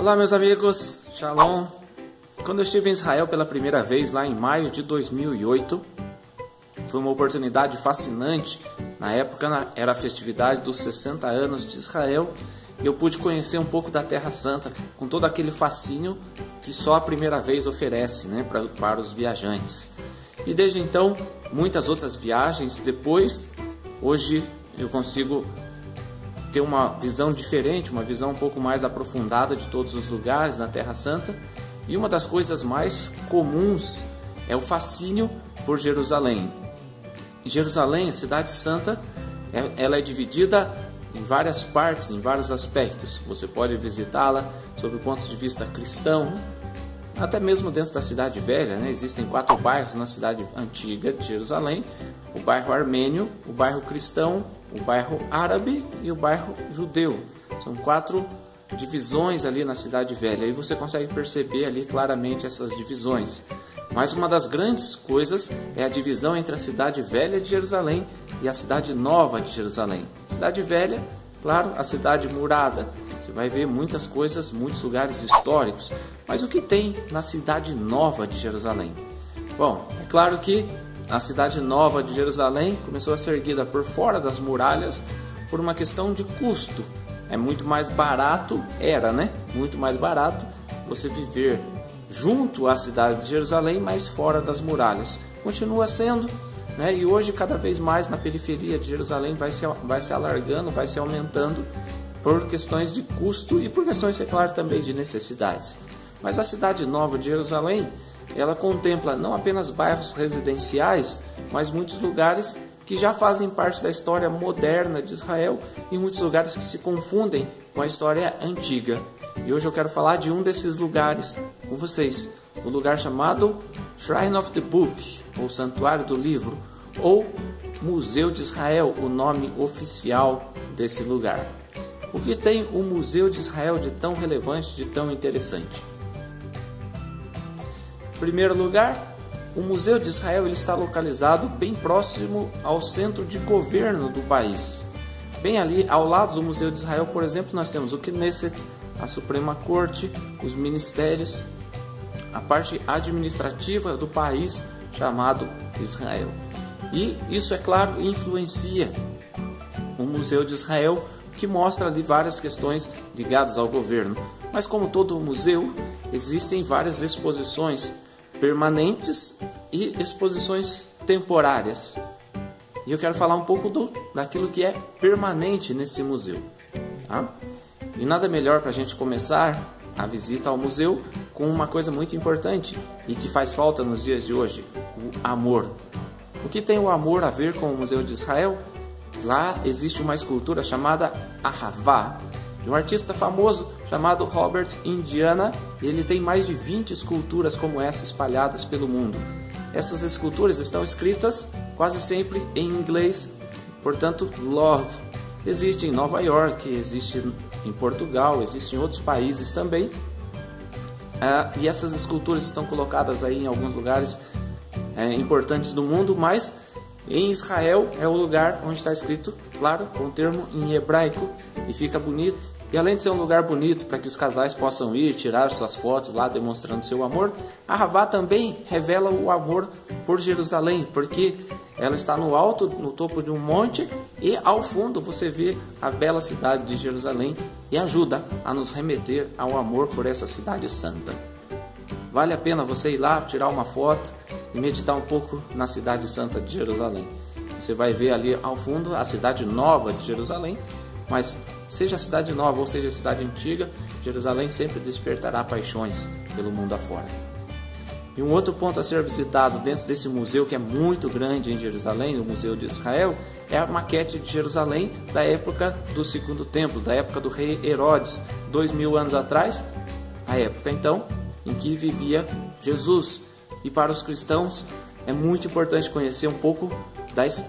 Olá meus amigos, Shalom! Quando eu estive em Israel pela primeira vez, lá em maio de 2008, foi uma oportunidade fascinante. Na época era a festividade dos 60 anos de Israel e eu pude conhecer um pouco da Terra Santa com todo aquele fascínio que só a primeira vez oferece, né, para os viajantes. E desde então, muitas outras viagens depois, hoje eu consigo ter uma visão diferente, uma visão um pouco mais aprofundada de todos os lugares na Terra Santa. E uma das coisas mais comuns é o fascínio por Jerusalém. Jerusalém, a cidade santa, ela é dividida em várias partes, em vários aspectos. Você pode visitá-la sob o ponto de vista cristão, até mesmo dentro da cidade velha, né? Existem 4 bairros na cidade antiga de Jerusalém: o bairro armênio, o bairro cristão, o bairro árabe e o bairro judeu. São 4 divisões ali na cidade velha, e você consegue perceber ali claramente essas divisões. Mas uma das grandes coisas é a divisão entre a cidade velha de Jerusalém e a cidade nova de Jerusalém. Cidade velha, claro, a cidade murada. Você vai ver muitas coisas, muitos lugares históricos. Mas o que tem na cidade nova de Jerusalém? Bom, é claro que a cidade nova de Jerusalém começou a ser erguida por fora das muralhas por uma questão de custo. É muito mais barato, muito mais barato você viver junto à cidade de Jerusalém, mas fora das muralhas. Continua sendo, né? E hoje cada vez mais na periferia de Jerusalém vai se alargando, vai se aumentando por questões de custo e por questões, é claro, também de necessidades. Mas a cidade nova de Jerusalém, ela contempla não apenas bairros residenciais, mas muitos lugares que já fazem parte da história moderna de Israel e muitos lugares que se confundem com a história antiga. E hoje eu quero falar de um desses lugares com vocês, o lugar chamado Shrine of the Book, ou Santuário do Livro, ou Museu de Israel, o nome oficial desse lugar. O que tem o Museu de Israel de tão relevante, de tão interessante? Em primeiro lugar, o Museu de Israel ele está localizado bem próximo ao centro de governo do país. Bem ali, ao lado do Museu de Israel, por exemplo, nós temos o Knesset, a Suprema Corte, os ministérios, a parte administrativa do país chamado Israel. E isso, é claro, influencia o Museu de Israel, que mostra ali várias questões ligadas ao governo. Mas como todo museu, existem várias exposições permanentes e exposições temporárias. E eu quero falar um pouco daquilo que é permanente nesse museu, tá? E nada melhor para a gente começar a visita ao museu com uma coisa muito importante e que faz falta nos dias de hoje: o amor. O que tem o amor a ver com o Museu de Israel? Lá existe uma escultura chamada Ahavá, de um artista famoso chamado Robert Indiana. Ele tem mais de 20 esculturas como essa espalhadas pelo mundo. Essas esculturas estão escritas quase sempre em inglês, portanto, love. Existe em Nova York, existe em Portugal, existe em outros países também. E essas esculturas estão colocadas aí em alguns lugares importantes do mundo, mas em Israel é o lugar onde está escrito, claro, com o termo em hebraico, e fica bonito. E além de ser um lugar bonito para que os casais possam ir tirar suas fotos lá demonstrando seu amor, a Ahavá também revela o amor por Jerusalém, porque ela está no alto, no topo de um monte, e ao fundo você vê a bela cidade de Jerusalém e ajuda a nos remeter ao amor por essa cidade santa. Vale a pena você ir lá, tirar uma foto e meditar um pouco na cidade santa de Jerusalém. Você vai ver ali ao fundo a cidade nova de Jerusalém, mas seja a cidade nova ou seja a cidade antiga, Jerusalém sempre despertará paixões pelo mundo afora. E um outro ponto a ser visitado dentro desse museu, que é muito grande em Jerusalém, o Museu de Israel, é a maquete de Jerusalém da época do Segundo Templo, da época do rei Herodes, 2000 anos atrás, a época então em que vivia Jesus. E para os cristãos é muito importante conhecer um pouco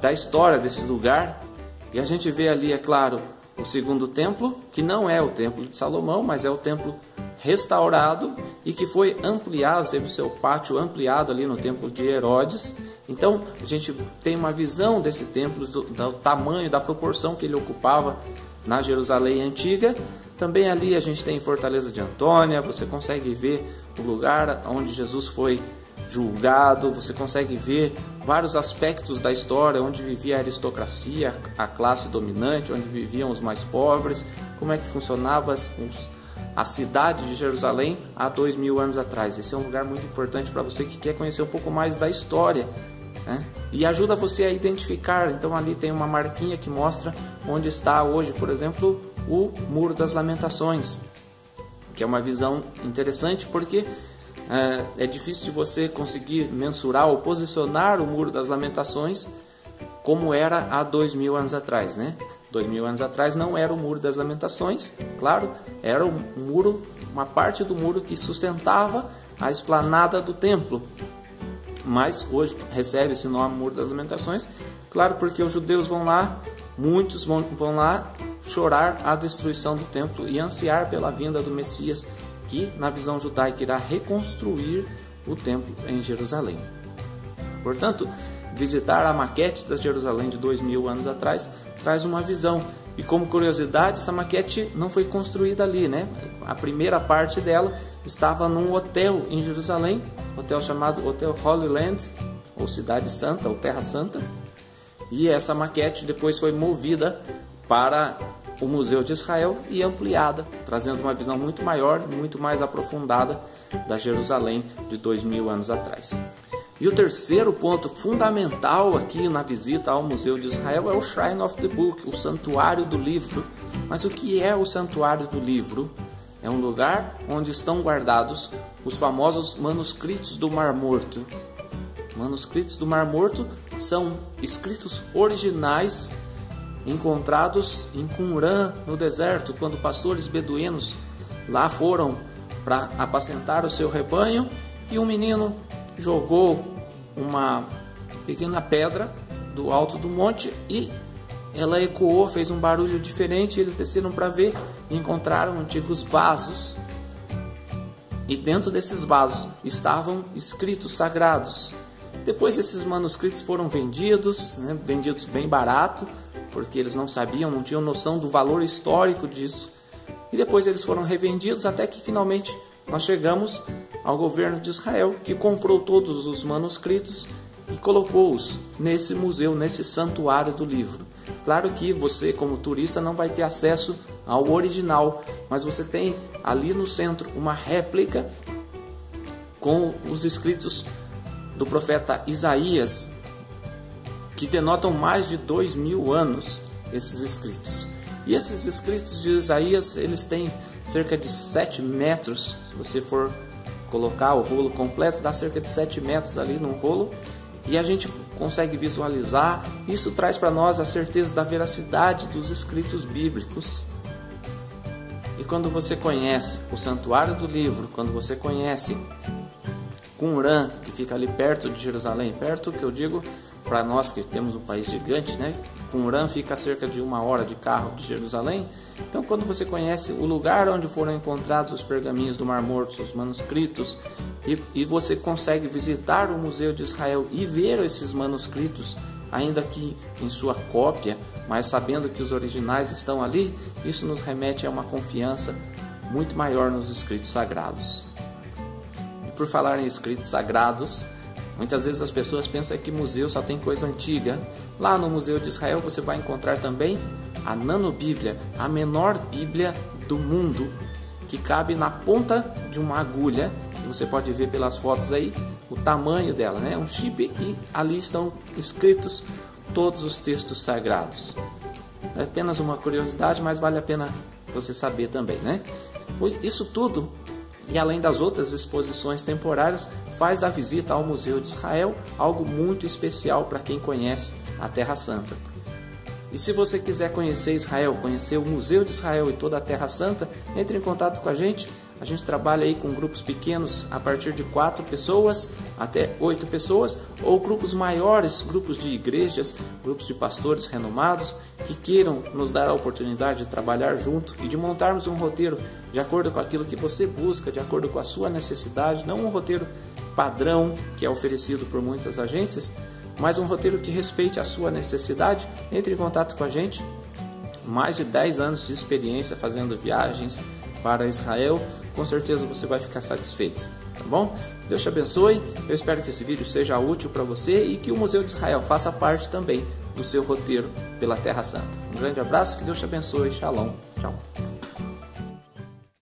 da história desse lugar. E a gente vê ali, é claro, o Segundo Templo, que não é o Templo de Salomão, mas é o templo restaurado e que foi ampliado, teve o seu pátio ampliado ali no Templo de Herodes. Então a gente tem uma visão desse templo, do tamanho, da proporção que ele ocupava na Jerusalém Antiga. Também ali a gente tem Fortaleza de Antônia, você consegue ver o lugar onde Jesus foi julgado, você consegue ver vários aspectos da história, onde vivia a aristocracia, a classe dominante, onde viviam os mais pobres, como é que funcionava a cidade de Jerusalém há 2000 anos atrás. Esse é um lugar muito importante para você que quer conhecer um pouco mais da história, né? E ajuda você a identificar. Então ali tem uma marquinha que mostra onde está hoje, por exemplo, o Muro das Lamentações, que é uma visão interessante porque é difícil de você conseguir mensurar ou posicionar o Muro das Lamentações como era há 2000 anos atrás, né? 2000 anos atrás não era o Muro das Lamentações, claro, era um muro, uma parte do muro que sustentava a esplanada do templo, mas hoje recebe esse nome Muro das Lamentações, claro, porque os judeus vão lá, muitos vão lá chorar a destruição do templo e ansiar pela vinda do Messias, que na visão judaica irá reconstruir o templo em Jerusalém. Portanto, visitar a maquete da Jerusalém de 2000 anos atrás traz uma visão. E como curiosidade, essa maquete não foi construída ali, né? A primeira parte dela estava num hotel em Jerusalém, hotel chamado Hotel Holy Land, ou Cidade Santa, ou Terra Santa. E essa maquete depois foi movida para o Museu de Israel e ampliada, trazendo uma visão muito maior, muito mais aprofundada da Jerusalém de 2000 anos atrás. E o terceiro ponto fundamental aqui na visita ao Museu de Israel é o Shrine of the Book, o Santuário do Livro. Mas o que é o Santuário do Livro? É um lugar onde estão guardados os famosos manuscritos do Mar Morto. Manuscritos do Mar Morto são escritos originais encontrados em Qumran, no deserto, quando pastores beduínos lá foram para apacentar o seu rebanho, e um menino jogou uma pequena pedra do alto do monte e ela ecoou, fez um barulho diferente. Eles desceram para ver e encontraram antigos vasos, e dentro desses vasos estavam escritos sagrados. Depois esses manuscritos foram vendidos, né, vendidos bem barato, porque eles não sabiam, não tinham noção do valor histórico disso. E depois eles foram revendidos até que finalmente nós chegamos ao governo de Israel, que comprou todos os manuscritos e colocou-os nesse museu, nesse santuário do livro. Claro que você, como turista, não vai ter acesso ao original, mas você tem ali no centro uma réplica com os escritos do profeta Isaías, que denotam mais de 2000 anos esses escritos. E esses escritos de Isaías, eles têm cerca de 7 metros, se você for colocar o rolo completo, dá cerca de 7 metros ali no rolo, e a gente consegue visualizar. Isso traz para nós a certeza da veracidade dos escritos bíblicos. E quando você conhece o Santuário do Livro, quando você conhece Qumran, que fica ali perto de Jerusalém, perto, que eu digo para nós que temos um país gigante, né? Qumran fica a cerca de 1 hora de carro de Jerusalém. Então, quando você conhece o lugar onde foram encontrados os pergaminhos do Mar Morto, os manuscritos, e você consegue visitar o Museu de Israel e ver esses manuscritos, ainda que em sua cópia, mas sabendo que os originais estão ali, isso nos remete a uma confiança muito maior nos escritos sagrados. E por falar em escritos sagrados, muitas vezes as pessoas pensam que museu só tem coisa antiga. Lá no Museu de Israel você vai encontrar também a Nanobíblia, a menor Bíblia do mundo, que cabe na ponta de uma agulha. Você pode ver pelas fotos aí o tamanho dela, né? Um chip, e ali estão escritos todos os textos sagrados. É apenas uma curiosidade, mas vale a pena você saber também, né? Isso tudo, e além das outras exposições temporárias, faz a visita ao Museu de Israel algo muito especial para quem conhece a Terra Santa. E se você quiser conhecer Israel, conhecer o Museu de Israel e toda a Terra Santa, entre em contato com a gente. A gente trabalha aí com grupos pequenos a partir de 4 pessoas até 8 pessoas, ou grupos maiores, grupos de igrejas, grupos de pastores renomados que queiram nos dar a oportunidade de trabalhar junto e de montarmos um roteiro de acordo com aquilo que você busca, de acordo com a sua necessidade, não um roteiro padrão que é oferecido por muitas agências, mas um roteiro que respeite a sua necessidade. Entre em contato com a gente. mais de 10 anos de experiência fazendo viagens para Israel, com certeza você vai ficar satisfeito, tá bom? Deus te abençoe, eu espero que esse vídeo seja útil para você e que o Museu de Israel faça parte também do seu roteiro pela Terra Santa. Um grande abraço, que Deus te abençoe, Shalom, tchau.